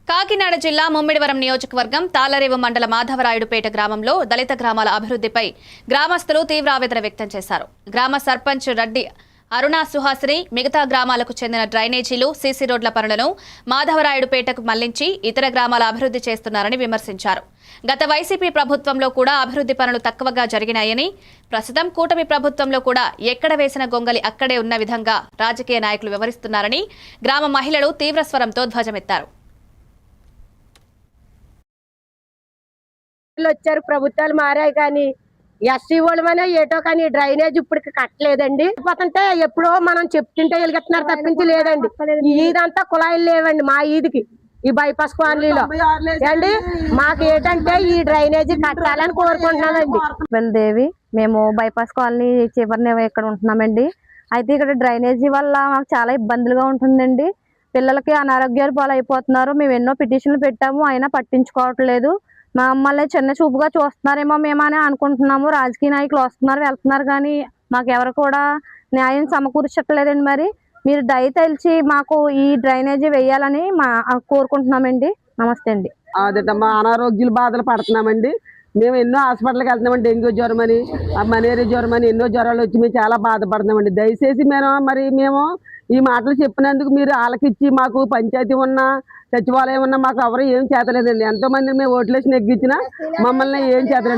కాకినాడ జిల్లా ముమ్మిడివరం నియోజకవర్గం తాళ్లరేవు మండల మాధవరాయుడుపేట గ్రామంలో దళిత గ్రామాల అభివృద్ధిపై గ్రామస్తులు తీవ్ర ఆవేదన వ్యక్తం చేశారు. గ్రామ సర్పంచ్ రెడ్డి అరుణా సుహాసిని మిగతా గ్రామాలకు చెందిన డ్రైనేజీలు, సీసీ రోడ్ల పనులను మాధవరాయుడుపేటకు మళ్లించి ఇతర గ్రామాల అభివృద్ధి చేస్తున్నారని విమర్శించారు. గత వైసీపీ ప్రభుత్వంలో కూడా అభివృద్ధి పనులు తక్కువగా జరిగినాయని, ప్రస్తుతం కూటమి ప్రభుత్వంలో కూడా ఎక్కడ వేసిన గొంగలి అక్కడే ఉన్న విధంగా రాజకీయ నాయకులు వివరిస్తున్నారని గ్రామ మహిళలు తీవ్ర స్వరంతో ధ్వజమెత్తారు. వచ్చారు, ప్రభుత్వాలు మారాయి కానీ ఎస్సీ వాళ్ళమనే ఏటో కానీ డ్రైనేజ్ ఇప్పటికి కట్టలేదండి. పోతుంటే ఎప్పుడో మనం చెప్తుంటే వెలిగెత్తున్నారు తప్పించి లేదండి. ఈదంతా కుళాయిలు లేవండి మా ఈదికి, ఈ బైపాస్ కాలనీలో అండి. మాకు ఏంటంటే ఈ డ్రైనేజీ కట్టాలని కోరుకుంటున్నామండి. దేవి, మేము బైపాస్ కాలనీ చివరిని ఇక్కడ ఉంటున్నామండి. అయితే ఇక్కడ డ్రైనేజీ వల్ల మాకు చాలా ఇబ్బందులుగా ఉంటుందండి. పిల్లలకి అనారోగ్యాలు పాలైపోతున్నారు. మేము ఎన్నో పిటిషన్లు పెట్టాము, అయినా పట్టించుకోవట్లేదు. మమ్మల్ని చిన్న చూపుగా చూస్తున్నారేమో మేమని అనుకుంటున్నాము. రాజకీయ నాయకులు వస్తున్నారు వెళ్తున్నారు కానీ మాకు ఎవరు కూడా న్యాయం సమకూర్చట్లేదండి. మరి మీరు దయతలిచి మాకు ఈ డ్రైనేజీ వేయాలని కోరుకుంటున్నామండి. నమస్తే అండి. అదేటమ్మా, అనారోగ్యాలు బాధలు పడుతున్నామండి. మేము ఎన్నో హాస్పిటల్కి వెళ్తున్నామండి. డెంగ్యూ జ్వరం అని, మలేరియా జ్వరం అని ఎన్నో జ్వరాలు వచ్చి మేము చాలా బాధపడుతున్నామండి. దయచేసి మేము ఈ మాటలు చెప్పినందుకు మీరు ఆలకిచ్చి మాకు పంచాయతీ ఉన్నా సచివాలయం ఉన్నా మాకు ఎవరు ఏం చేతలేదండి. ఎంతో మంది మేము ఓట్లేసి నెగ్గించినా మమ్మల్ని ఏం చేతలేండి.